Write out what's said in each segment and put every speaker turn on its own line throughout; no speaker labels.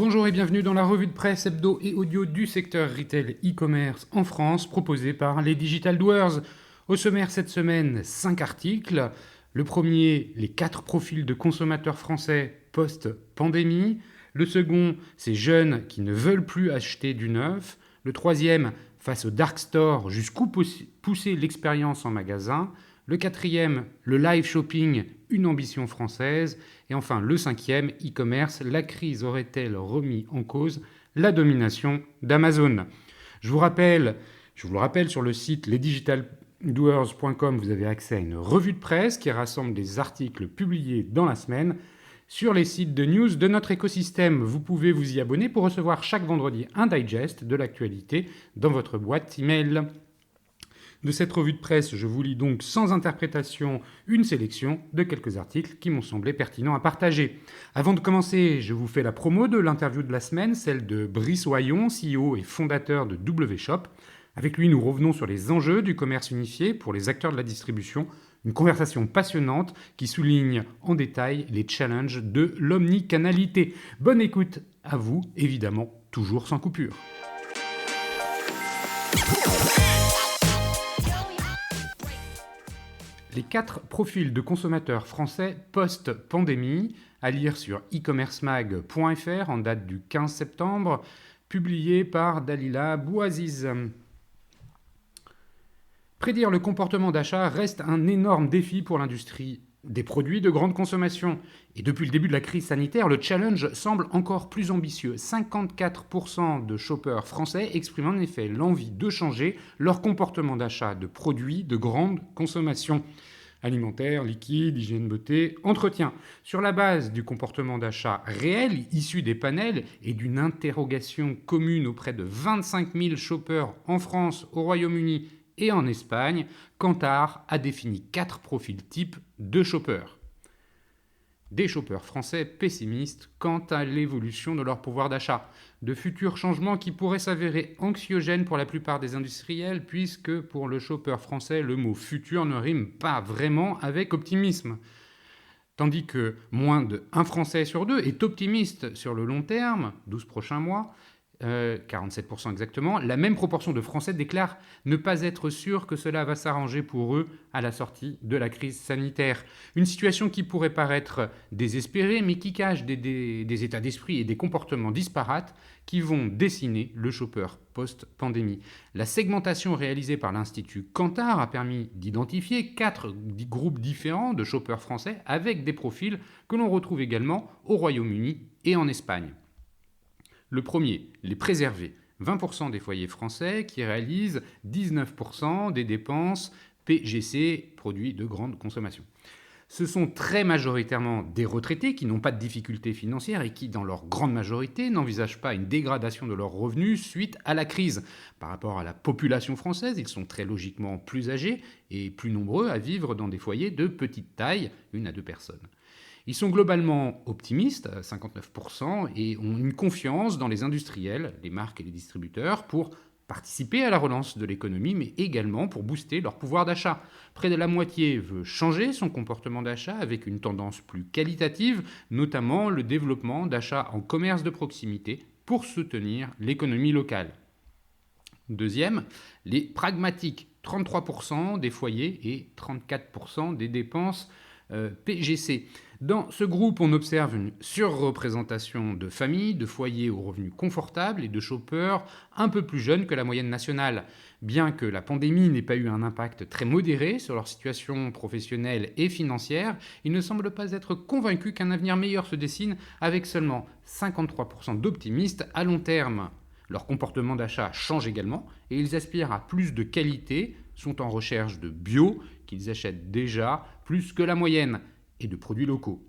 Bonjour et bienvenue dans la revue de presse hebdo et audio du secteur retail e-commerce en France, proposée par les Digital Doers. Au sommaire cette semaine, 5 articles. Le premier, les 4 profils de consommateurs français post-pandémie. Le second, ces jeunes qui ne veulent plus acheter du neuf. Le troisième, face au dark store, jusqu'où pousser l'expérience en magasin. Le quatrième, le live shopping, une ambition française. Et enfin, le cinquième, e-commerce, la crise aurait-elle remis en cause la domination d'Amazon ? Je vous le rappelle, sur le site lesdigitaldoers.com, vous avez accès à une revue de presse qui rassemble des articles publiés dans la semaine. Sur les sites de news de notre écosystème, vous pouvez vous y abonner pour recevoir chaque vendredi un digest de l'actualité dans votre boîte email. De cette revue de presse, je vous lis donc sans interprétation une sélection de quelques articles qui m'ont semblé pertinents à partager. Avant de commencer, je vous fais la promo de l'interview de la semaine, celle de Brice Oyon, CEO et fondateur de WShop. Avec lui, nous revenons sur les enjeux du commerce unifié pour les acteurs de la distribution, une conversation passionnante qui souligne en détail les challenges de l'omnicanalité. Bonne écoute à vous, évidemment, toujours sans coupure. Les 4 profils de consommateurs français post-pandémie, à lire sur e-commercemag.fr en date du 15 septembre, publié par Dalila Bouaziz. Prédire le comportement d'achat reste un énorme défi pour l'industrie des produits de grande consommation. Et depuis le début de la crise sanitaire, le challenge semble encore plus ambitieux. 54% de shoppers français expriment en effet l'envie de changer leur comportement d'achat de produits de grande consommation. Alimentaire, liquide, hygiène beauté, entretien. Sur la base du comportement d'achat réel, issu des panels et d'une interrogation commune auprès de 25 000 shoppers en France, au Royaume-Uni et en Espagne, Kantar a défini 4 profils types de shoppers. Des shoppers français pessimistes quant à l'évolution de leur pouvoir d'achat. De futurs changements qui pourraient s'avérer anxiogènes pour la plupart des industriels, puisque pour le shopper français, le mot futur ne rime pas vraiment avec optimisme. Tandis que moins d'un Français sur 2 est optimiste sur le long terme, 12 prochains mois, 47% exactement, la même proportion de Français déclarent ne pas être sûr que cela va s'arranger pour eux à la sortie de la crise sanitaire. Une situation qui pourrait paraître désespérée, mais qui cache des états d'esprit et des comportements disparates qui vont dessiner le shopper post-pandémie. La segmentation réalisée par l'Institut Kantar a permis d'identifier 4 groupes différents de shoppers français avec des profils que l'on retrouve également au Royaume-Uni et en Espagne. Le premier, les préservés. 20% des foyers français qui réalisent 19% des dépenses PGC, produits de grande consommation. Ce sont très majoritairement des retraités qui n'ont pas de difficultés financières et qui, dans leur grande majorité, n'envisagent pas une dégradation de leurs revenus suite à la crise. Par rapport à la population française, ils sont très logiquement plus âgés et plus nombreux à vivre dans des foyers de petite taille, 1 à 2 personnes. Ils sont globalement optimistes, 59%, et ont une confiance dans les industriels, les marques et les distributeurs, pour participer à la relance de l'économie, mais également pour booster leur pouvoir d'achat. Près de la moitié veut changer son comportement d'achat avec une tendance plus qualitative, notamment le développement d'achats en commerce de proximité pour soutenir l'économie locale. Deuxième, les pragmatiques, 33% des foyers et 34% des dépenses PGC. Dans ce groupe, on observe une surreprésentation de familles, de foyers aux revenus confortables et de shoppers un peu plus jeunes que la moyenne nationale. Bien que la pandémie n'ait pas eu un impact très modéré sur leur situation professionnelle et financière, ils ne semblent pas être convaincus qu'un avenir meilleur se dessine avec seulement 53% d'optimistes à long terme. Leur comportement d'achat change également et ils aspirent à plus de qualité, sont en recherche de bio, qu'ils achètent déjà plus que la moyenne, et de produits locaux.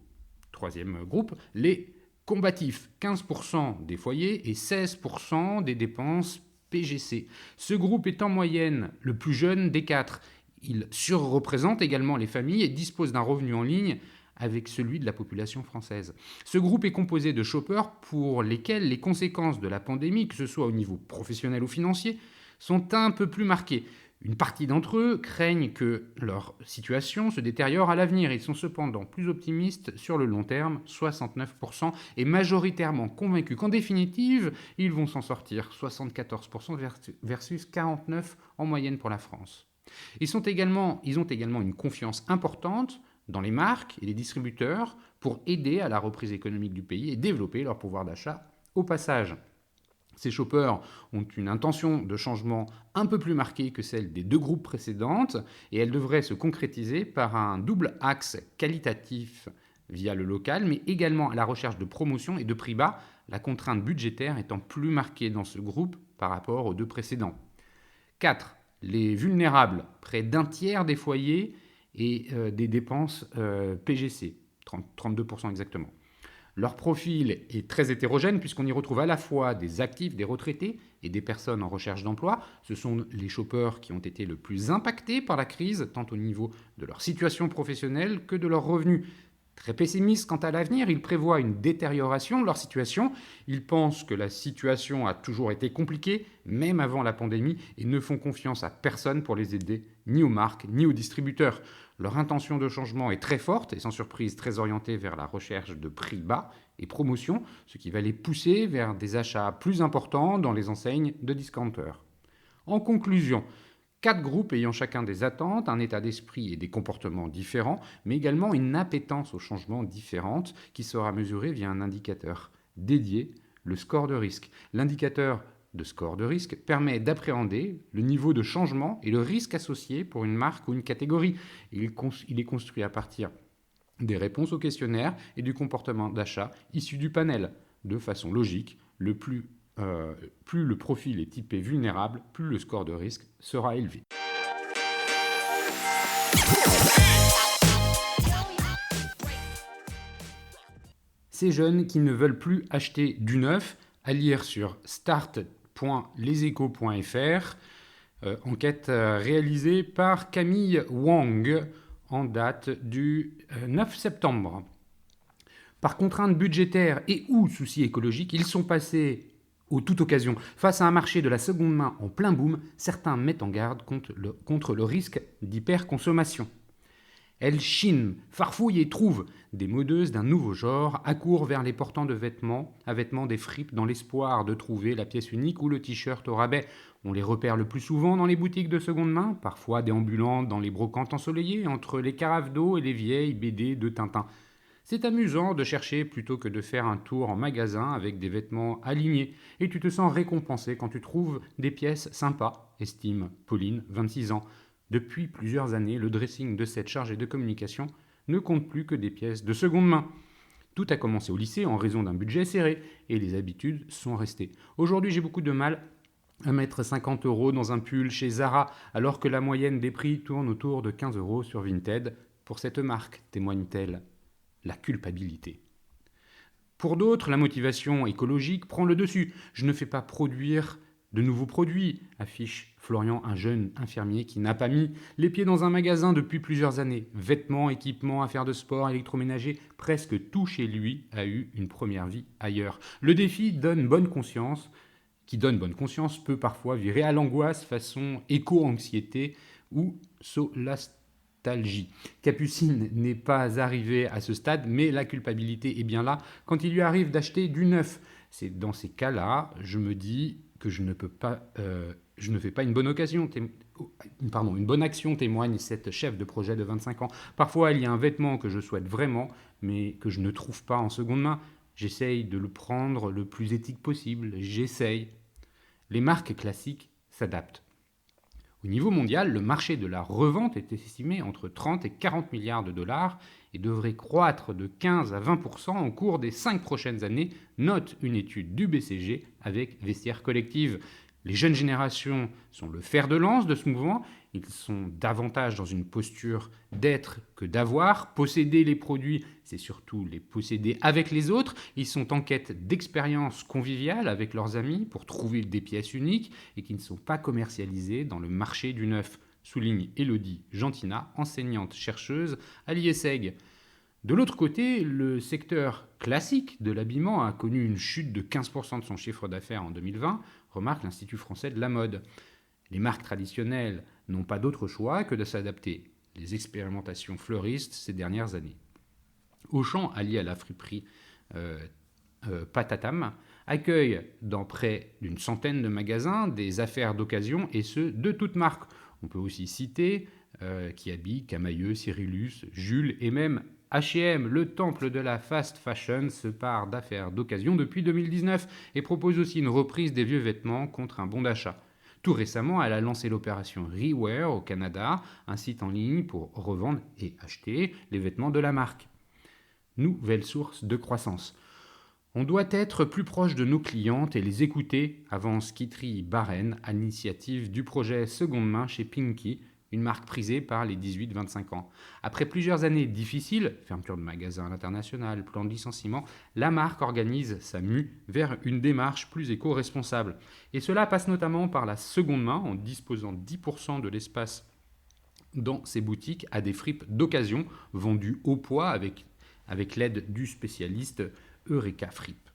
Troisième groupe, les combatifs, 15% des foyers et 16% des dépenses PGC. Ce groupe est en moyenne le plus jeune des 4. Il surreprésente également les familles et dispose d'un revenu en ligne avec celui de la population française. Ce groupe est composé de shoppers pour lesquels les conséquences de la pandémie, que ce soit au niveau professionnel ou financier, sont un peu plus marquées. Une partie d'entre eux craignent que leur situation se détériore à l'avenir. Ils sont cependant plus optimistes sur le long terme, 69%, et majoritairement convaincus qu'en définitive, ils vont s'en sortir, 74% versus 49% en moyenne pour la France. Ils ont également une confiance importante dans les marques et les distributeurs pour aider à la reprise économique du pays et développer leur pouvoir d'achat au passage. Ces shoppers ont une intention de changement un peu plus marquée que celle des deux groupes précédentes et elle devrait se concrétiser par un double axe qualitatif via le local, mais également à la recherche de promotion et de prix bas, la contrainte budgétaire étant plus marquée dans ce groupe par rapport aux deux précédents. 4. Les vulnérables, près d'un tiers des foyers et des dépenses PGC, 32% exactement. Leur profil est très hétérogène puisqu'on y retrouve à la fois des actifs, des retraités et des personnes en recherche d'emploi. Ce sont les shoppers qui ont été le plus impactés par la crise, tant au niveau de leur situation professionnelle que de leurs revenus. Très pessimistes quant à l'avenir, ils prévoient une détérioration de leur situation. Ils pensent que la situation a toujours été compliquée, même avant la pandémie, et ne font confiance à personne pour les aider, ni aux marques, ni aux distributeurs. Leur intention de changement est très forte et sans surprise très orientée vers la recherche de prix bas et promotion, ce qui va les pousser vers des achats plus importants dans les enseignes de discounters. En conclusion, 4 groupes ayant chacun des attentes, un état d'esprit et des comportements différents, mais également une appétence au changement différente qui sera mesurée via un indicateur dédié, le score de risque. L'indicateur de score de risque permet d'appréhender le niveau de changement et le risque associé pour une marque ou une catégorie. Il est construit à partir des réponses au questionnaire et du comportement d'achat issu du panel. De façon logique, plus le profil est typé vulnérable, plus le score de risque sera élevé. Ces jeunes qui ne veulent plus acheter du neuf, à lire sur start.leseco.fr, enquête réalisée par Camille Wang en date du 9 septembre. Par contrainte budgétaire et ou soucis écologiques, ils sont passés aux toute occasion. Face à un marché de la seconde main en plein boom, certains mettent en garde contre le risque d'hyperconsommation. Elles chinent, farfouillent et trouvent des modeuses d'un nouveau genre, accourent vers les portants de vêtements, à vêtements des fripes dans l'espoir de trouver la pièce unique ou le t-shirt au rabais. On les repère le plus souvent dans les boutiques de seconde main, parfois déambulant dans les brocantes ensoleillées, entre les carafes d'eau et les vieilles BD de Tintin. C'est amusant de chercher plutôt que de faire un tour en magasin avec des vêtements alignés. Et tu te sens récompensé quand tu trouves des pièces sympas, estime Pauline, 26 ans. Depuis plusieurs années, le dressing de cette chargée de communication ne compte plus que des pièces de seconde main. Tout a commencé au lycée en raison d'un budget serré et les habitudes sont restées. Aujourd'hui, j'ai beaucoup de mal à mettre 50 € dans un pull chez Zara alors que la moyenne des prix tourne autour de 15 € sur Vinted. Pour cette marque, témoigne-t-elle, la culpabilité. Pour d'autres, la motivation écologique prend le dessus. Je ne fais pas produire de nouveaux produits, affiche Florian, un jeune infirmier qui n'a pas mis les pieds dans un magasin depuis plusieurs années. Vêtements, équipements, affaires de sport, électroménager, presque tout chez lui a eu une première vie ailleurs. Le défi qui donne bonne conscience, peut parfois virer à l'angoisse façon éco-anxiété ou solastalgie. Capucine n'est pas arrivé à ce stade, mais la culpabilité est bien là quand il lui arrive d'acheter du neuf. C'est dans ces cas-là, je me dis que je ne fais pas une bonne action, témoigne cette chef de projet de 25 ans. Parfois, il y a un vêtement que je souhaite vraiment, mais que je ne trouve pas en seconde main. J'essaye de le prendre le plus éthique possible. Les marques classiques s'adaptent. Au niveau mondial, le marché de la revente est estimé entre 30 et 40 milliards de dollars et devrait croître de 15 à 20% au cours des 5 prochaines années, note une étude du BCG avec Vestiaire Collective. Les jeunes générations sont le fer de lance de ce mouvement. Ils sont davantage dans une posture d'être que d'avoir. Posséder les produits, c'est surtout les posséder avec les autres. Ils sont en quête d'expériences conviviales avec leurs amis pour trouver des pièces uniques et qui ne sont pas commercialisées dans le marché du neuf, souligne Élodie Gentina, enseignante-chercheuse à l'IESEG. De l'autre côté, le secteur classique de l'habillement a connu une chute de 15% de son chiffre d'affaires en 2020, remarque l'Institut français de la mode. Les marques traditionnelles n'ont pas d'autre choix que de s'adapter. Les expérimentations fleurissent ces dernières années. Auchan, allié à la friperie Patatam, accueille dans près d'une centaine de magasins des affaires d'occasion et ce, de toutes marques. On peut aussi citer Kiabi, Camaïeu, Cyrillus, Jules et même H&M. Le temple de la fast fashion se part d'affaires d'occasion depuis 2019 et propose aussi une reprise des vieux vêtements contre un bon d'achat. Tout récemment, elle a lancé l'opération Rewear au Canada, un site en ligne pour revendre et acheter les vêtements de la marque. Nouvelle source de croissance. On doit être plus proche de nos clientes et les écouter, avance Kitri Barren à l'initiative du projet Seconde Main chez Pinky, une marque prisée par les 18-25 ans. Après plusieurs années difficiles, fermeture de magasins à l'international, plan de licenciement, la marque organise sa mue vers une démarche plus éco-responsable. Et cela passe notamment par la seconde main, en disposant 10% de l'espace dans ses boutiques à des fripes d'occasion vendues au poids avec l'aide du spécialiste Eureka Fripe.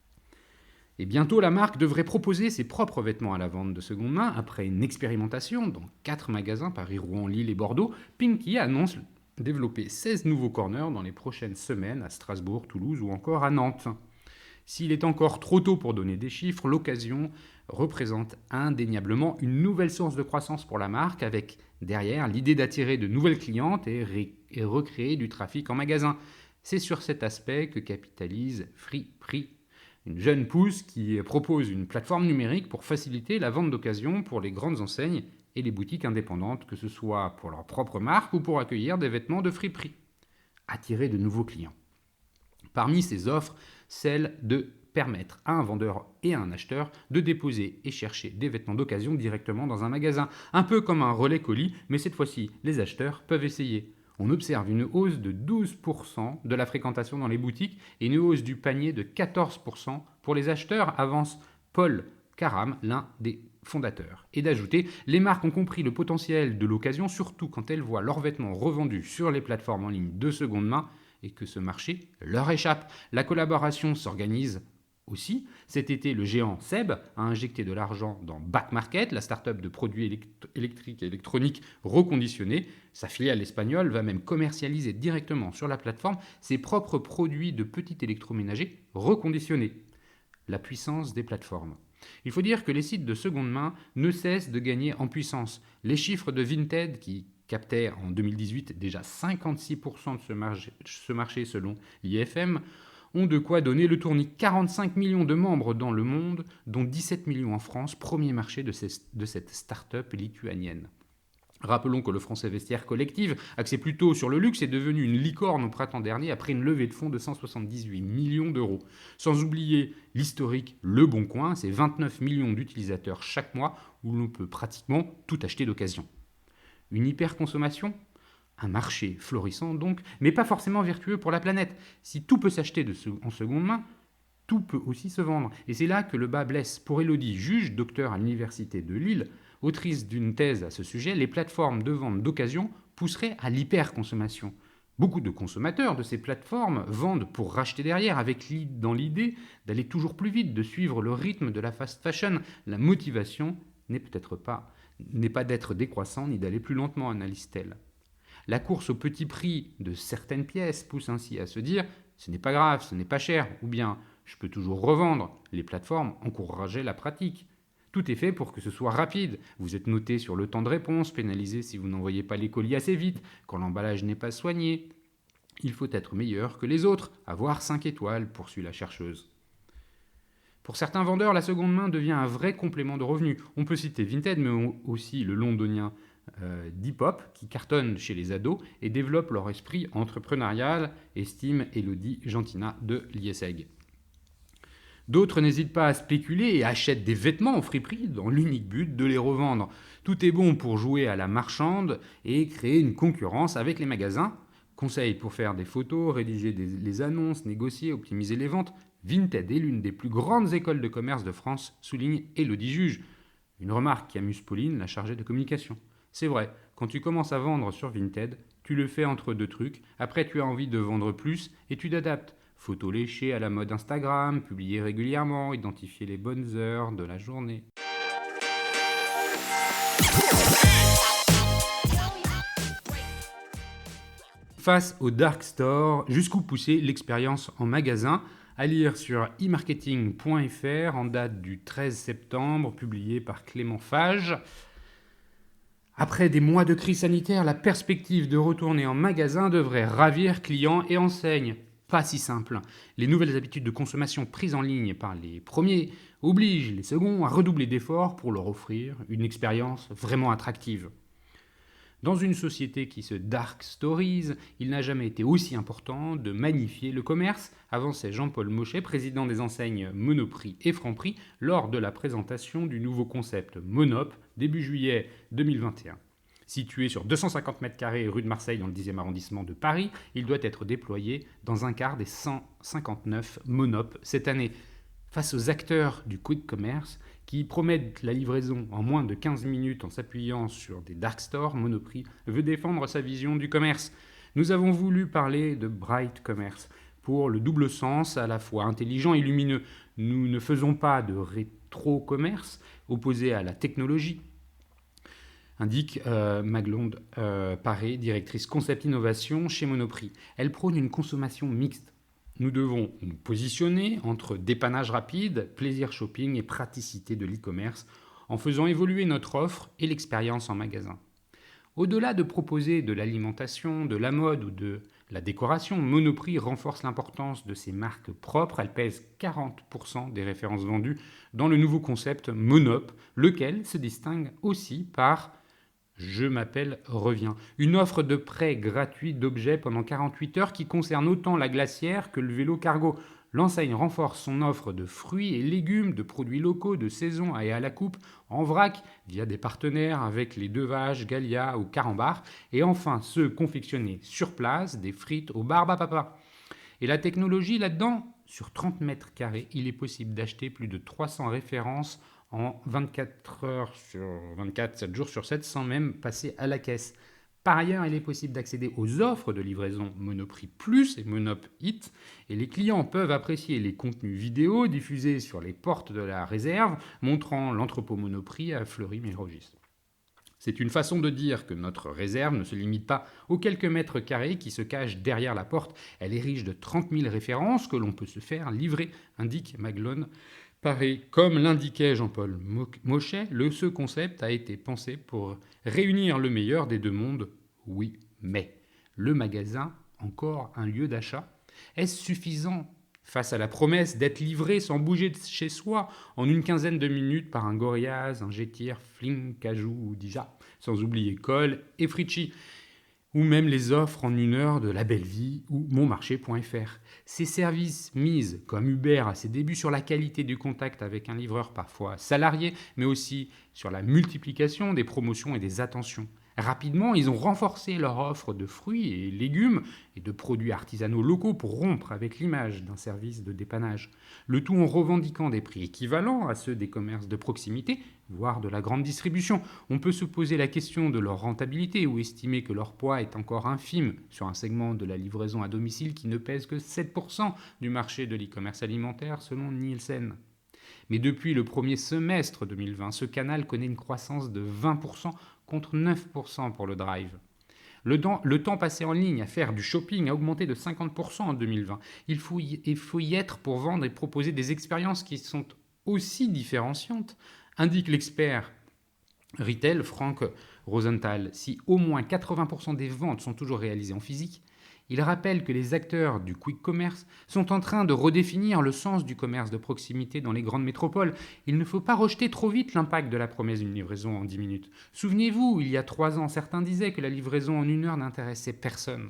Et bientôt, la marque devrait proposer ses propres vêtements à la vente de seconde main. Après une expérimentation dans 4 magasins, Paris, Rouen, Lille et Bordeaux, Pinky annonce développer 16 nouveaux corners dans les prochaines semaines à Strasbourg, Toulouse ou encore à Nantes. S'il est encore trop tôt pour donner des chiffres, l'occasion représente indéniablement une nouvelle source de croissance pour la marque, avec derrière l'idée d'attirer de nouvelles clientes et recréer du trafic en magasin. C'est sur cet aspect que capitalise Friperie, une jeune pousse qui propose une plateforme numérique pour faciliter la vente d'occasion pour les grandes enseignes et les boutiques indépendantes, que ce soit pour leur propre marque ou pour accueillir des vêtements de friperie. Attirer de nouveaux clients. Parmi ces offres, celle de permettre à un vendeur et à un acheteur de déposer et chercher des vêtements d'occasion directement dans un magasin, un peu comme un relais colis, mais cette fois-ci, les acheteurs peuvent essayer. On observe une hausse de 12% de la fréquentation dans les boutiques et une hausse du panier de 14% pour les acheteurs, avance Paul Karam, l'un des fondateurs. Et d'ajouter, les marques ont compris le potentiel de l'occasion, surtout quand elles voient leurs vêtements revendus sur les plateformes en ligne de seconde main et que ce marché leur échappe. La collaboration s'organise aussi. Cet été, le géant Seb a injecté de l'argent dans Back Market, la start-up de produits électriques et électroniques reconditionnés. Sa filiale espagnole va même commercialiser directement sur la plateforme ses propres produits de petits électroménagers reconditionnés. La puissance des plateformes. Il faut dire que les sites de seconde main ne cessent de gagner en puissance. Les chiffres de Vinted, qui captait en 2018 déjà 56% de ce marché selon l'IFM, ont de quoi donner le tournis. 45 millions de membres dans le monde, dont 17 millions en France, premier marché de cette start-up lituanienne. Rappelons que le Français Vestiaire Collective, axé plutôt sur le luxe, est devenu une licorne au printemps dernier après une levée de fonds de 178 millions d'euros. Sans oublier l'historique Le Bon Coin, c'est 29 millions d'utilisateurs chaque mois où l'on peut pratiquement tout acheter d'occasion. Une hyperconsommation ? Un marché florissant donc, mais pas forcément vertueux pour la planète. Si tout peut s'acheter en seconde main, tout peut aussi se vendre. Et c'est là que le bas blesse. Pour Élodie Juge, docteur à l'université de Lille, autrice d'une thèse à ce sujet, les plateformes de vente d'occasion pousseraient à l'hyperconsommation. Beaucoup de consommateurs de ces plateformes vendent pour racheter derrière, dans l'idée d'aller toujours plus vite, de suivre le rythme de la fast fashion. La motivation n'est pas d'être décroissant ni d'aller plus lentement, analyse-t-elle. La course au petit prix de certaines pièces pousse ainsi à se dire « ce n'est pas grave, ce n'est pas cher » ou bien « je peux toujours revendre ». Les plateformes encourageaient la pratique. Tout est fait pour que ce soit rapide. Vous êtes noté sur le temps de réponse, pénalisé si vous n'envoyez pas les colis assez vite, quand l'emballage n'est pas soigné. Il faut être meilleur que les autres, avoir 5 étoiles, poursuit la chercheuse. Pour certains vendeurs, la seconde main devient un vrai complément de revenus. On peut citer Vinted, mais aussi le londonien Depop, qui cartonnent chez les ados et développent leur esprit entrepreneurial, estime Élodie Gentina de l'IESEG. D'autres n'hésitent pas à spéculer et achètent des vêtements en friperie dans l'unique but de les revendre. Tout est bon pour jouer à la marchande et créer une concurrence avec les magasins. Conseils pour faire des photos, rédiger les annonces, négocier, optimiser les ventes. Vinted est l'une des plus grandes écoles de commerce de France, souligne Élodie Juge. Une remarque qui amuse Pauline, la chargée de communication. C'est vrai, quand tu commences à vendre sur Vinted, tu le fais entre deux trucs, après tu as envie de vendre plus et tu t'adaptes. Photos léchées à la mode Instagram, publier régulièrement, identifier les bonnes heures de la journée. face au dark store, jusqu'où pousser l'expérience en magasin, à lire sur e-marketing.fr en date du 13 septembre, publié par Clément Fage. Après des mois de crise sanitaire, la perspective de retourner en magasin devrait ravir clients et enseignes. Pas si simple. Les nouvelles habitudes de consommation prises en ligne par les premiers obligent les seconds à redoubler d'efforts pour leur offrir une expérience vraiment attractive. Dans une société qui se dark stories, il n'a jamais été aussi important de magnifier le commerce, avançait Jean-Paul Mochet, président des enseignes Monoprix et Franprix, lors de la présentation du nouveau concept Monop, début juillet 2021. Situé sur 250 m² rue de Marseille dans le 10e arrondissement de Paris, il doit être déployé dans un quart des 159 Monop cette année. Face aux acteurs du quick commerce qui promettent la livraison en moins de 15 minutes en s'appuyant sur des dark stores, Monoprix veut défendre sa vision du commerce. Nous avons voulu parler de bright commerce pour le double sens à la fois intelligent et lumineux. Nous ne faisons pas de rétro-commerce opposé à la technologie, indique Maglonde Paré, directrice concept innovation chez Monoprix. Elle prône une consommation mixte. Nous devons nous positionner entre dépannage rapide, plaisir shopping et praticité de l'e-commerce en faisant évoluer notre offre et l'expérience en magasin. Au-delà de proposer de l'alimentation, de la mode ou de la décoration, Monoprix renforce l'importance de ses marques propres. Elle pèse 40% des références vendues dans le nouveau concept Monop, lequel se distingue aussi par Je m'appelle Reviens. Une offre de prêt gratuit d'objets pendant 48 heures qui concerne autant la glacière que le vélo cargo. L'enseigne renforce son offre de fruits et légumes, de produits locaux, de saison et à la coupe, en vrac, via des partenaires avec les Deux Vaches, Gallia ou Carambar. Et enfin, ceux confectionnés sur place, des frites au barbe à papa. Et la technologie là-dedans, sur 30 m², il est possible d'acheter plus de 300 références en 24 heures sur 24, 7 jours sur 7, sans même passer à la caisse. Par ailleurs, il est possible d'accéder aux offres de livraison Monoprix Plus et Monop Hit, et les clients peuvent apprécier les contenus vidéo diffusés sur les portes de la réserve, montrant l'entrepôt Monoprix à Fleury-Mérogis. C'est une façon de dire que notre réserve ne se limite pas aux quelques mètres carrés qui se cachent derrière la porte. Elle est riche de 30 000 références que l'on peut se faire livrer, indique Maglone Paré. Comme l'indiquait Jean-Paul Mochet, ce concept a été pensé pour réunir le meilleur des deux mondes. Oui, mais le magasin, encore un lieu d'achat, est-ce suffisant face à la promesse d'être livré sans bouger de chez soi en une quinzaine de minutes par un Gorillaz, un Getir, Fling, Cajou ou Dija, sans oublier Col et Fritchi, ou même les offres en 1 heure de La Belle Vie ou monmarché.fr. Ces services misent, comme Uber à ses débuts, sur la qualité du contact avec un livreur parfois salarié, mais aussi sur la multiplication des promotions et des attentions. Rapidement, ils ont renforcé leur offre de fruits et légumes et de produits artisanaux locaux pour rompre avec l'image d'un service de dépannage. Le tout en revendiquant des prix équivalents à ceux des commerces de proximité, voire de la grande distribution. On peut se poser la question de leur rentabilité ou estimer que leur poids est encore infime sur un segment de la livraison à domicile qui ne pèse que 7% du marché de l'e-commerce alimentaire selon Nielsen. Mais depuis le premier semestre 2020, ce canal connaît une croissance de 20% contre 9% pour le drive. Le temps passé en ligne à faire du shopping a augmenté de 50% en 2020. Il faut y être pour vendre et proposer des expériences qui sont aussi différenciantes, indique l'expert retail Franck Rosenthal. Si au moins 80% des ventes sont toujours réalisées en physique, il rappelle que les acteurs du quick commerce sont en train de redéfinir le sens du commerce de proximité dans les grandes métropoles. Il ne faut pas rejeter trop vite l'impact de la promesse d'une livraison en 10 minutes. Souvenez-vous, il y a 3 ans, certains disaient que la livraison en 1 heure n'intéressait personne.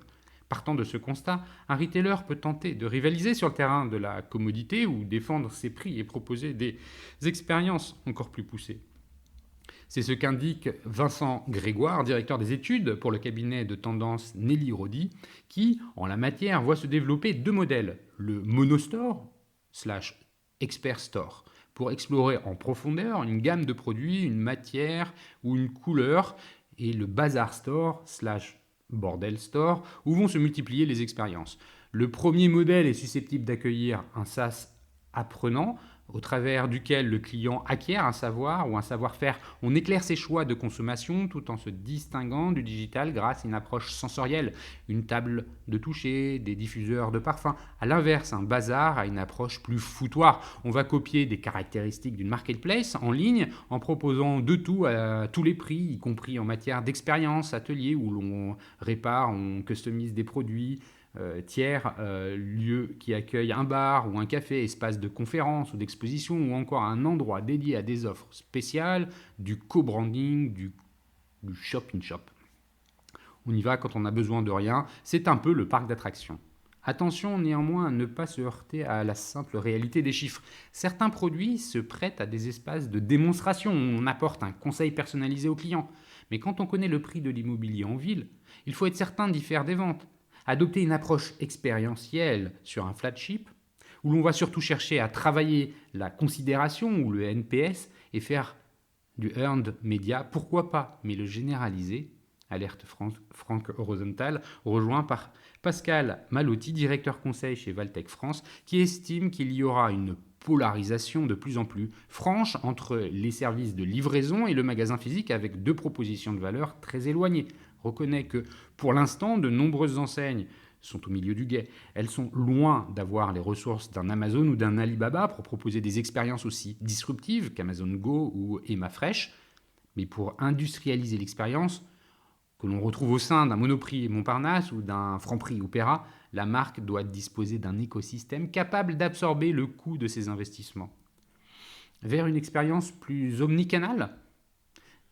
Partant de ce constat, un retailer peut tenter de rivaliser sur le terrain de la commodité ou défendre ses prix et proposer des expériences encore plus poussées. C'est ce qu'indique Vincent Grégoire, directeur des études pour le cabinet de tendance Nelly Rodi, qui, en la matière, voit se développer 2 modèles. Le monostore / expert store, pour explorer en profondeur une gamme de produits, une matière ou une couleur, et le bazar store / bordel store, où vont se multiplier les expériences. Le premier modèle est susceptible d'accueillir un SaaS apprenant, au travers duquel le client acquiert un savoir ou un savoir-faire. On éclaire ses choix de consommation tout en se distinguant du digital grâce à une approche sensorielle, une table de toucher, des diffuseurs de parfums. A l'inverse, un bazar a une approche plus foutoir. On va copier des caractéristiques d'une marketplace en ligne en proposant de tout à tous les prix, y compris en matière d'expérience, atelier où l'on répare, on customise des produits, tiers, lieu qui accueille un bar ou un café, espace de conférence ou d'exposition, ou encore un endroit dédié à des offres spéciales, du co-branding, du shop-in-shop. On y va quand on a besoin de rien, c'est un peu le parc d'attractions. Attention néanmoins à ne pas se heurter à la simple réalité des chiffres. Certains produits se prêtent à des espaces de démonstration où on apporte un conseil personnalisé au client. Mais quand on connaît le prix de l'immobilier en ville, il faut être certain d'y faire des ventes. Adopter une approche expérientielle sur un flagship, où l'on va surtout chercher à travailler la considération ou le NPS et faire du earned media, pourquoi pas, mais le généraliser, alerte Franck Rosenthal, rejoint par Pascal Malotti, directeur conseil chez Valtech France, qui estime qu'il y aura une polarisation de plus en plus franche entre les services de livraison et le magasin physique avec deux propositions de valeur très éloignées. Reconnaît que pour l'instant, de nombreuses enseignes sont au milieu du gué. Elles sont loin d'avoir les ressources d'un Amazon ou d'un Alibaba pour proposer des expériences aussi disruptives qu'Amazon Go ou Emma Fresh. Mais pour industrialiser l'expérience, que l'on retrouve au sein d'un Monoprix Montparnasse ou d'un Franprix Opéra, la marque doit disposer d'un écosystème capable d'absorber le coût de ses investissements. Vers une expérience plus omnicanale,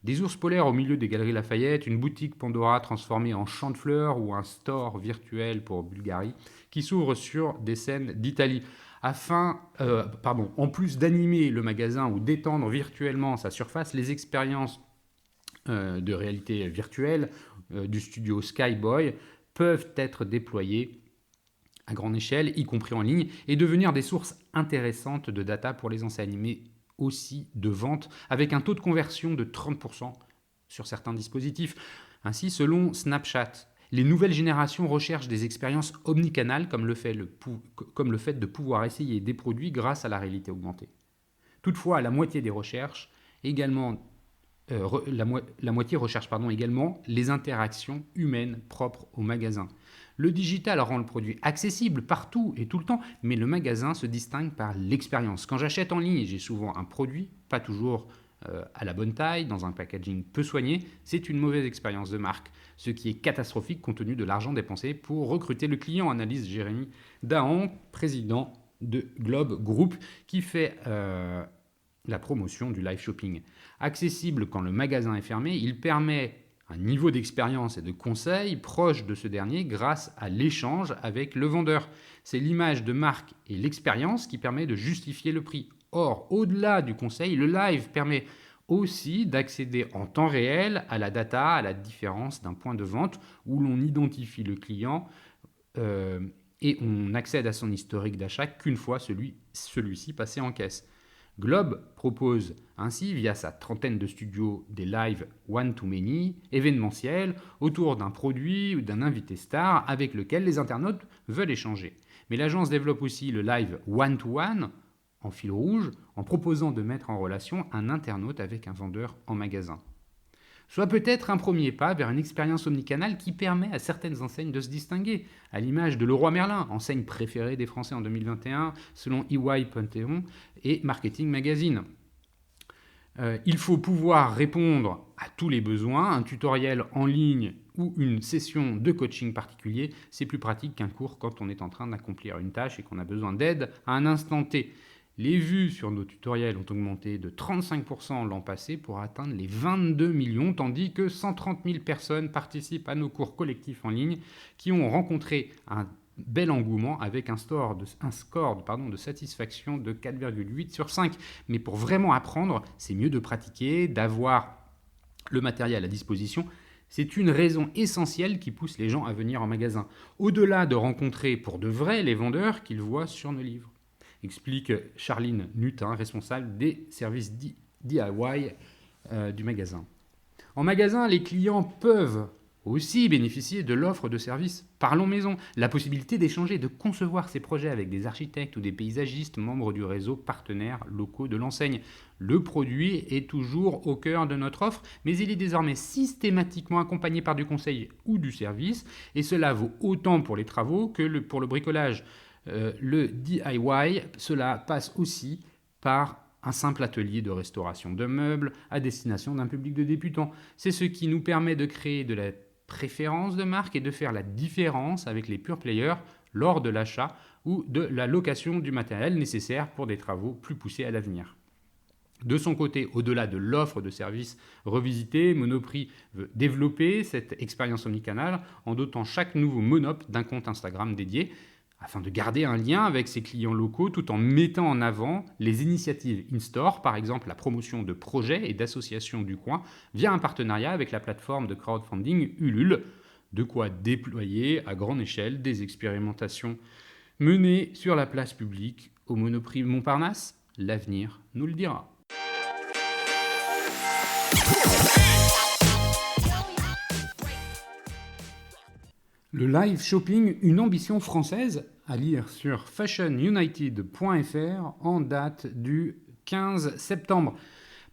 des ours polaires au milieu des galeries Lafayette, une boutique Pandora transformée en champ de fleurs ou un store virtuel pour Bulgarie qui s'ouvre sur des scènes d'Italie. En plus d'animer le magasin ou d'étendre virtuellement sa surface, les expériences de réalité virtuelle du studio Skyboy peuvent être déployées à grande échelle, y compris en ligne, et devenir des sources intéressantes de data pour les enseignes, mais aussi de vente, avec un taux de conversion de 30% sur certains dispositifs. Ainsi, selon Snapchat, les nouvelles générations recherchent des expériences omnicanales comme le fait de pouvoir essayer des produits grâce à la réalité augmentée. Toutefois, la moitié recherche également les interactions humaines propres au magasin. Le digital rend le produit accessible partout et tout le temps, mais le magasin se distingue par l'expérience. Quand j'achète en ligne, j'ai souvent un produit, pas toujours à la bonne taille, dans un packaging peu soigné, c'est une mauvaise expérience de marque, ce qui est catastrophique compte tenu de l'argent dépensé pour recruter le client, analyse Jérémy Dahan, président de Globe Group, qui fait la promotion du live shopping. Accessible quand le magasin est fermé, il permet un niveau d'expérience et de conseil proche de ce dernier grâce à l'échange avec le vendeur. C'est l'image de marque et l'expérience qui permet de justifier le prix. Or, au-delà du conseil, le live permet aussi d'accéder en temps réel à la data, à la différence d'un point de vente où l'on identifie le client et on accède à son historique d'achat qu'une fois celui-ci passé en caisse. Globe propose ainsi, via sa trentaine de studios, des lives one-to-many, événementiels, autour d'un produit ou d'un invité star avec lequel les internautes veulent échanger. Mais l'agence développe aussi le live one-to-one, en fil rouge, en proposant de mettre en relation un internaute avec un vendeur en magasin. Soit peut-être un premier pas vers une expérience omnicanale qui permet à certaines enseignes de se distinguer, à l'image de Leroy Merlin, enseigne préférée des Français en 2021 selon EY Panthéon et Marketing Magazine. Il faut pouvoir répondre à tous les besoins. Un tutoriel en ligne ou une session de coaching particulier, c'est plus pratique qu'un cours quand on est en train d'accomplir une tâche et qu'on a besoin d'aide à un instant T. Les vues sur nos tutoriels ont augmenté de 35% l'an passé pour atteindre les 22 millions, tandis que 130 000 personnes participent à nos cours collectifs en ligne qui ont rencontré un bel engouement avec un score de satisfaction de 4,8 sur 5. Mais pour vraiment apprendre, c'est mieux de pratiquer, d'avoir le matériel à disposition. C'est une raison essentielle qui pousse les gens à venir en magasin, au-delà de rencontrer pour de vrai les vendeurs qu'ils voient sur nos livres. Explique Charline Nutin, responsable des services DIY du magasin. En magasin, les clients peuvent aussi bénéficier de l'offre de services Parlons Maison, la possibilité d'échanger, de concevoir ses projets avec des architectes ou des paysagistes membres du réseau partenaires locaux de l'enseigne. Le produit est toujours au cœur de notre offre, mais il est désormais systématiquement accompagné par du conseil ou du service, et cela vaut autant pour les travaux que pour le bricolage. Le DIY, cela passe aussi par un simple atelier de restauration de meubles à destination d'un public de débutants. C'est ce qui nous permet de créer de la préférence de marque et de faire la différence avec les pure players lors de l'achat ou de la location du matériel nécessaire pour des travaux plus poussés à l'avenir. De son côté, au-delà de l'offre de services revisitée, Monoprix veut développer cette expérience omnicanal en dotant chaque nouveau Monop d'un compte Instagram dédié afin de garder un lien avec ses clients locaux tout en mettant en avant les initiatives in-store, par exemple la promotion de projets et d'associations du coin via un partenariat avec la plateforme de crowdfunding Ulule. De quoi déployer à grande échelle des expérimentations menées sur la place publique au Monoprix Montparnasse. L'avenir nous le dira. Le live shopping, une ambition française, à lire sur fashionunited.fr en date du 15 septembre.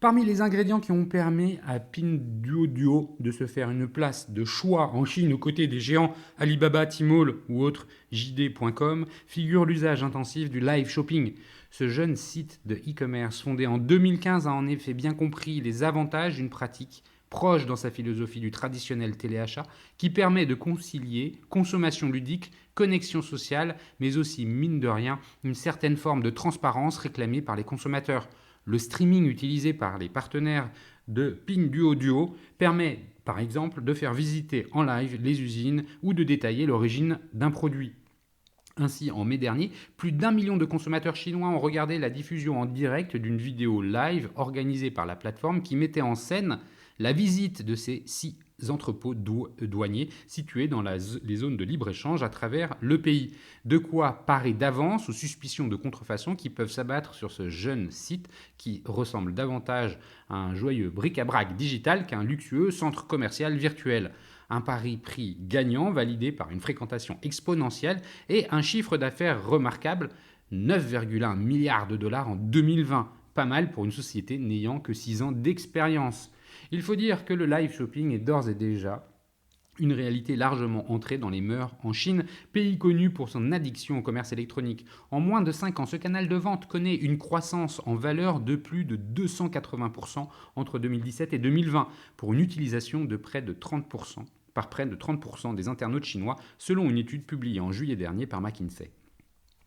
Parmi les ingrédients qui ont permis à Pinduoduo de se faire une place de choix en Chine aux côtés des géants Alibaba, Tmall ou autres JD.com figure l'usage intensif du live shopping. Ce jeune site de e-commerce fondé en 2015 a en effet bien compris les avantages d'une pratique proche dans sa philosophie du traditionnel téléachat, qui permet de concilier consommation ludique, connexion sociale, mais aussi, mine de rien, une certaine forme de transparence réclamée par les consommateurs. Le streaming utilisé par les partenaires de Pinduoduo permet, par exemple, de faire visiter en live les usines ou de détailler l'origine d'un produit. Ainsi, en mai dernier, plus d'1 million de consommateurs chinois ont regardé la diffusion en direct d'une vidéo live organisée par la plateforme qui mettait en scène la visite de ces 6 entrepôts douaniers situés dans les zones de libre-échange à travers le pays. De quoi parer d'avance aux suspicions de contrefaçon qui peuvent s'abattre sur ce jeune site qui ressemble davantage à un joyeux bric-à-brac digital qu'à un luxueux centre commercial virtuel. Un pari prix gagnant validé par une fréquentation exponentielle et un chiffre d'affaires remarquable, 9,1 milliards de dollars en 2020. Pas mal pour une société n'ayant que 6 ans d'expérience. Il faut dire que le live shopping est d'ores et déjà une réalité largement entrée dans les mœurs en Chine, pays connu pour son addiction au commerce électronique. En moins de 5 ans, ce canal de vente connaît une croissance en valeur de plus de 280% entre 2017 et 2020, pour une utilisation de près de 30%, par près de 30% des internautes chinois, selon une étude publiée en juillet dernier par McKinsey.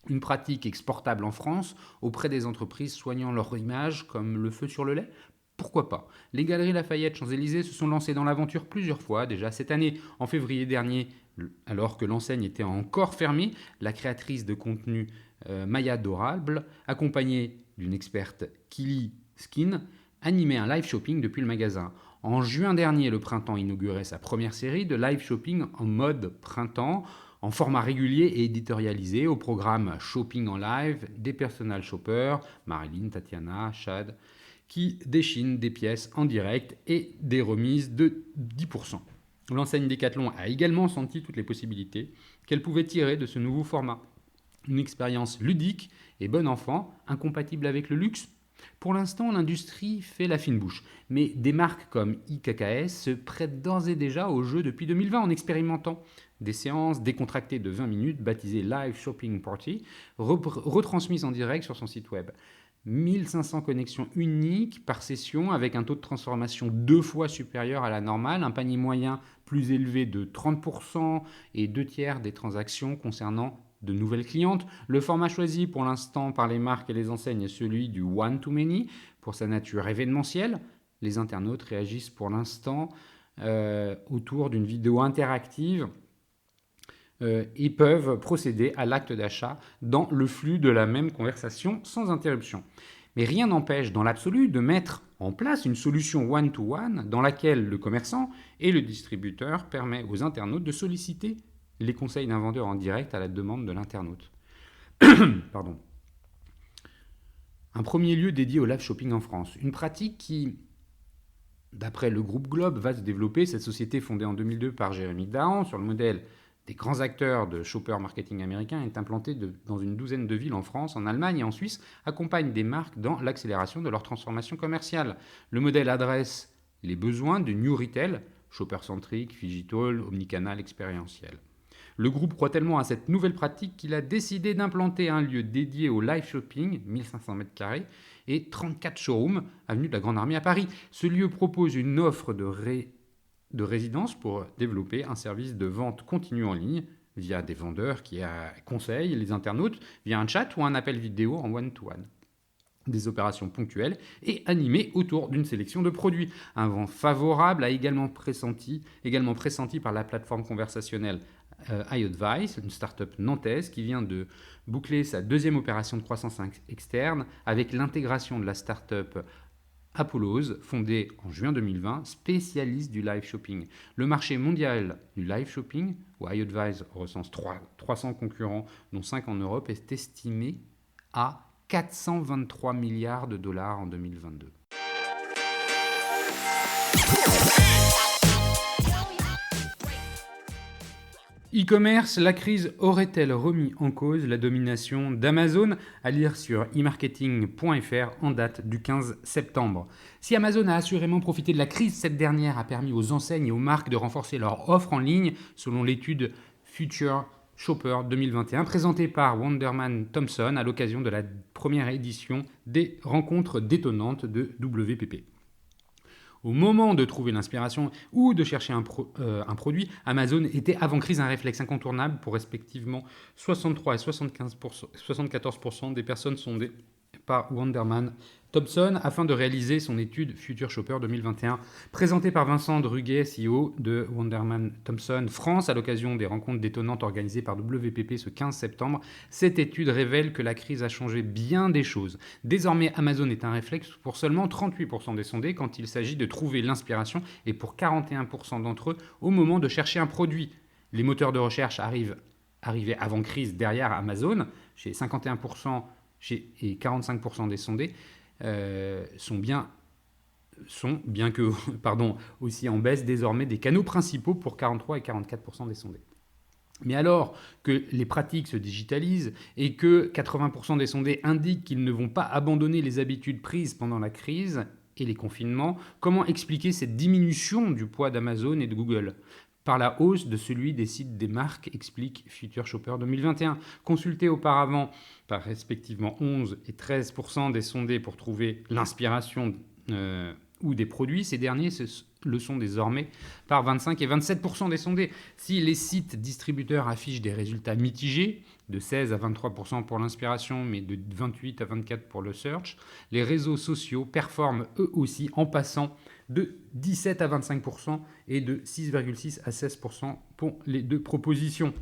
Une pratique exportable en France auprès des entreprises soignant leur image comme le feu sur le lait ? Pourquoi pas ? Les Galeries Lafayette Champs-Élysées se sont lancées dans l'aventure plusieurs fois déjà cette année. En février dernier, alors que l'enseigne était encore fermée, la créatrice de contenu Maya Dorable, accompagnée d'une experte Kili Skin, animait un live shopping depuis le magasin. En juin dernier, le Printemps inaugurait sa première série de live shopping en mode printemps, en format régulier et éditorialisé, au programme Shopping en live des personal shoppers, Marilyn, Tatiana, Chad, qui déchinent des pièces en direct et des remises de 10%. L'enseigne Decathlon a également senti toutes les possibilités qu'elle pouvait tirer de ce nouveau format. Une expérience ludique et bon enfant, incompatible avec le luxe. Pour l'instant, l'industrie fait la fine bouche, mais des marques comme IKKS se prêtent d'ores et déjà au jeu depuis 2020 en expérimentant des séances décontractées de 20 minutes baptisées Live Shopping Party, retransmises en direct sur son site web. 1500 connexions uniques par session avec un taux de transformation 2 fois supérieur à la normale, un panier moyen plus élevé de 30% et 2/3 des transactions concernant de nouvelles clientes. Le format choisi pour l'instant par les marques et les enseignes est celui du one-to-many pour sa nature événementielle. Les internautes réagissent pour l'instant autour d'une vidéo interactive et peuvent procéder à l'acte d'achat dans le flux de la même conversation sans interruption. Mais rien n'empêche dans l'absolu de mettre en place une solution one-to-one dans laquelle le commerçant et le distributeur permet aux internautes de solliciter les conseils d'un vendeur en direct à la demande de l'internaute. Pardon. Un premier lieu dédié au live shopping en France. Une pratique qui, D'après le groupe Globe, va se développer. Cette société fondée en 2002 par Jérémy Dahan sur le modèle des grands acteurs de shopper marketing américains est implantée dans une douzaine de villes en France, en Allemagne et en Suisse, accompagne des marques dans l'accélération de leur transformation commerciale. Le modèle adresse les besoins du New Retail, shopper-centrique, phygital, omnicanal, expérientiel. Le groupe croit tellement à cette nouvelle pratique qu'il a décidé d'implanter un lieu dédié au live shopping, 1500 m2, et 34 showrooms, avenue de la Grande Armée à Paris. Ce lieu propose une offre de résidence pour développer un service de vente continue en ligne via des vendeurs qui conseillent les internautes via un chat ou un appel vidéo en one-to-one. Des opérations ponctuelles et animées autour d'une sélection de produits. Un vent favorable a également pressenti par la plateforme conversationnelle iAdvice, une start-up nantaise qui vient de boucler sa deuxième opération de croissance externe avec l'intégration de la start-up Apollos, fondée en juin 2020, spécialiste du live shopping. Le marché mondial du live shopping, où iAdvice recense 300 concurrents, dont 5 en Europe, est estimé à 423 milliards de dollars en 2022. E-commerce, la crise aurait-elle remis en cause la domination d'Amazon? À lire sur e-marketing.fr en date du 15 septembre. Si Amazon a assurément profité de la crise, cette dernière a permis aux enseignes et aux marques de renforcer leur offre en ligne, selon l'étude Future Shopper 2021, présentée par Wunderman Thompson à l'occasion de la première édition des rencontres détonnantes de WPP. Au moment de trouver l'inspiration ou de chercher un produit, Amazon était avant crise un réflexe incontournable pour respectivement 63 et 74% des personnes sondées par Wunderman Thompson afin de réaliser son étude Future Shopper 2021, présentée par Vincent Druguet, CEO de Wunderman Thompson France à l'occasion des rencontres détonnantes organisées par WPP ce 15 septembre. Cette étude révèle que la crise a changé bien des choses. Désormais, Amazon est un réflexe pour seulement 38% des sondés quand il s'agit de trouver l'inspiration et pour 41% d'entre eux au moment de chercher un produit. Les moteurs de recherche arrivaient avant crise derrière Amazon, chez 51% et 45% des sondés, sont bien que aussi en baisse désormais des canaux principaux pour 43 et 44% des sondés. Mais alors que les pratiques se digitalisent et que 80% des sondés indiquent qu'ils ne vont pas abandonner les habitudes prises pendant la crise et les confinements, comment expliquer cette diminution du poids d'Amazon et de Google ? Par la hausse de celui des sites des marques, explique Future Shopper 2021. Consulté auparavant par respectivement 11 et 13% des sondés pour trouver l'inspiration ou des produits, ces derniers le sont désormais par 25 et 27% des sondés. Si les sites distributeurs affichent des résultats mitigés, de 16 à 23% pour l'inspiration, mais de 28 à 24% pour le search, les réseaux sociaux performent eux aussi en passant de 17 à 25% et de 6,6 à 16% pour les deux propositions.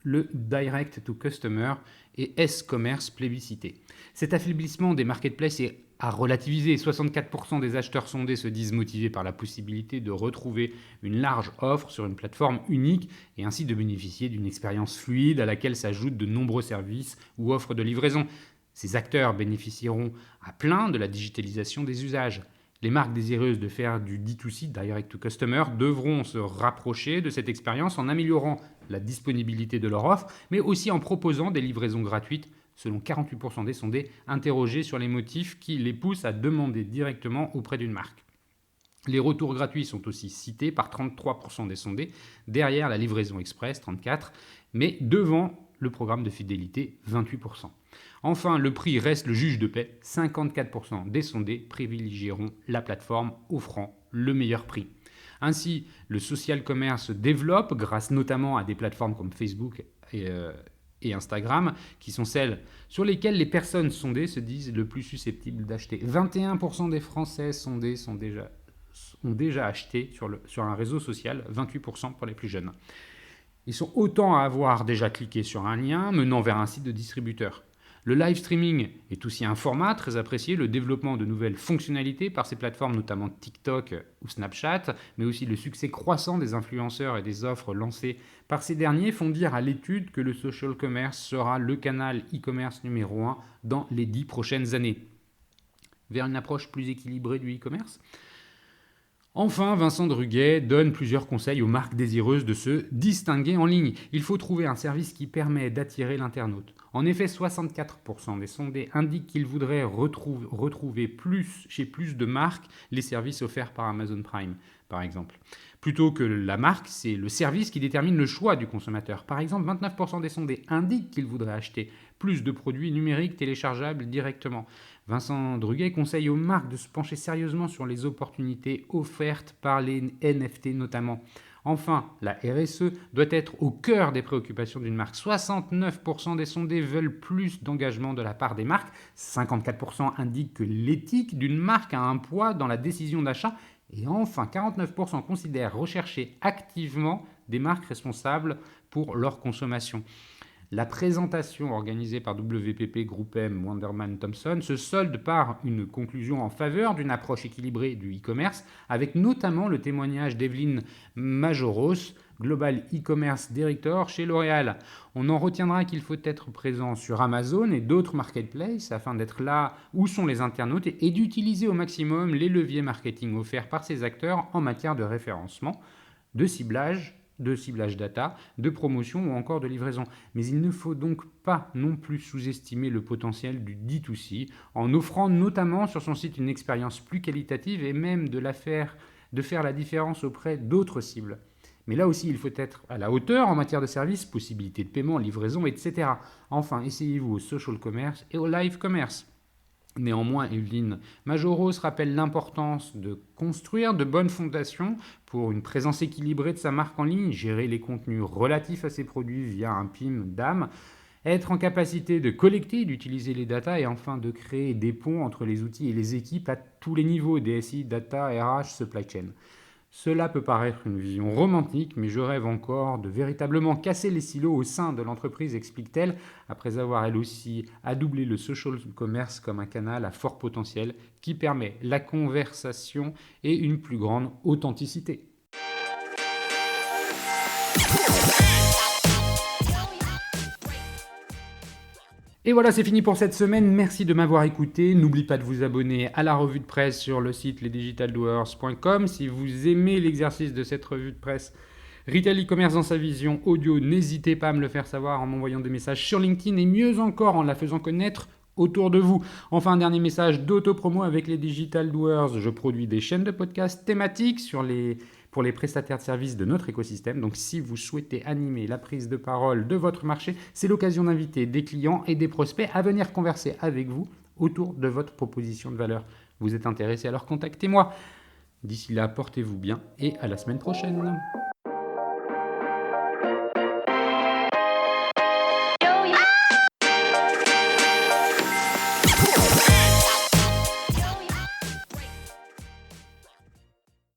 Le direct to customer et S-commerce plébiscité. Cet affaiblissement des marketplaces est à relativiser. 64% des acheteurs sondés se disent motivés par la possibilité de retrouver une large offre sur une plateforme unique et ainsi de bénéficier d'une expérience fluide à laquelle s'ajoutent de nombreux services ou offres de livraison. Ces acteurs bénéficieront à plein de la digitalisation des usages. Les marques désireuses de faire du D2C, Direct to Customer, devront se rapprocher de cette expérience en améliorant la disponibilité de leur offre, mais aussi en proposant des livraisons gratuites, selon 48% des sondés interrogés sur les motifs qui les poussent à demander directement auprès d'une marque. Les retours gratuits sont aussi cités par 33% des sondés, derrière la livraison express, 34%, mais devant le programme de fidélité, 28%. Enfin, le prix reste le juge de paix. 54% des sondés privilégieront la plateforme offrant le meilleur prix. Ainsi, le social commerce se développe grâce notamment à des plateformes comme Facebook et Instagram, qui sont celles sur lesquelles les personnes sondées se disent le plus susceptibles d'acheter. 21% des Français sondés ont déjà acheté sur un réseau social, 28% pour les plus jeunes. Ils sont autant à avoir déjà cliqué sur un lien menant vers un site de distributeur. Le live streaming est aussi un format très apprécié, le développement de nouvelles fonctionnalités par ces plateformes, notamment TikTok ou Snapchat, mais aussi le succès croissant des influenceurs et des offres lancées par ces derniers font dire à l'étude que le social commerce sera le canal e-commerce numéro 1 dans les 10 prochaines années. Vers une approche plus équilibrée du e-commerce ? Enfin, Vincent Druguet donne plusieurs conseils aux marques désireuses de se distinguer en ligne. Il faut trouver un service qui permet d'attirer l'internaute. En effet, 64% des sondés indiquent qu'ils voudraient retrouver chez plus de marques les services offerts par Amazon Prime, par exemple. Plutôt que la marque, c'est le service qui détermine le choix du consommateur. Par exemple, 29% des sondés indiquent qu'ils voudraient acheter plus de produits numériques téléchargeables directement. Vincent Druguet conseille aux marques de se pencher sérieusement sur les opportunités offertes par les NFT notamment. Enfin, la RSE doit être au cœur des préoccupations d'une marque. 69% des sondés veulent plus d'engagement de la part des marques. 54% indiquent que l'éthique d'une marque a un poids dans la décision d'achat. Et enfin, 49% considèrent rechercher activement des marques responsables pour leur consommation. La présentation organisée par WPP, Groupe M, Wunderman Thompson se solde par une conclusion en faveur d'une approche équilibrée du e-commerce, avec notamment le témoignage d'Evelyne Majoros, Global e-commerce director chez L'Oréal. On en retiendra qu'il faut être présent sur Amazon et d'autres marketplaces afin d'être là où sont les internautes et d'utiliser au maximum les leviers marketing offerts par ces acteurs en matière de référencement, de ciblage data, de promotion ou encore de livraison. Mais il ne faut donc pas non plus sous-estimer le potentiel du D2C en offrant notamment sur son site une expérience plus qualitative et même de faire la différence auprès d'autres cibles. Mais là aussi, il faut être à la hauteur en matière de services, possibilités de paiement, livraison, etc. Enfin, essayez-vous au social commerce et au live commerce. Néanmoins, Evelyne Majoros rappelle l'importance de construire de bonnes fondations pour une présence équilibrée de sa marque en ligne, gérer les contenus relatifs à ses produits via un PIM d'âme, être en capacité de collecter et d'utiliser les datas et enfin de créer des ponts entre les outils et les équipes à tous les niveaux, DSI, data, RH, supply chain. Cela peut paraître une vision romantique, mais je rêve encore de véritablement casser les silos au sein de l'entreprise, explique-t-elle, après avoir elle aussi adoubé le social commerce comme un canal à fort potentiel qui permet la conversation et une plus grande authenticité. Et voilà, c'est fini pour cette semaine. Merci de m'avoir écouté. N'oublie pas de vous abonner à la revue de presse sur le site lesdigitaldoers.com. Si vous aimez l'exercice de cette revue de presse Retail e-commerce dans sa vision audio, n'hésitez pas à me le faire savoir en m'envoyant des messages sur LinkedIn et mieux encore en la faisant connaître autour de vous. Enfin, un dernier message d'auto-promo avec les Digital Doers. Je produis des chaînes de podcasts thématiques pour les prestataires de services de notre écosystème. Donc, si vous souhaitez animer la prise de parole de votre marché, c'est l'occasion d'inviter des clients et des prospects à venir converser avec vous autour de votre proposition de valeur. Vous êtes intéressé, alors contactez-moi. D'ici là, portez-vous bien et à la semaine prochaine.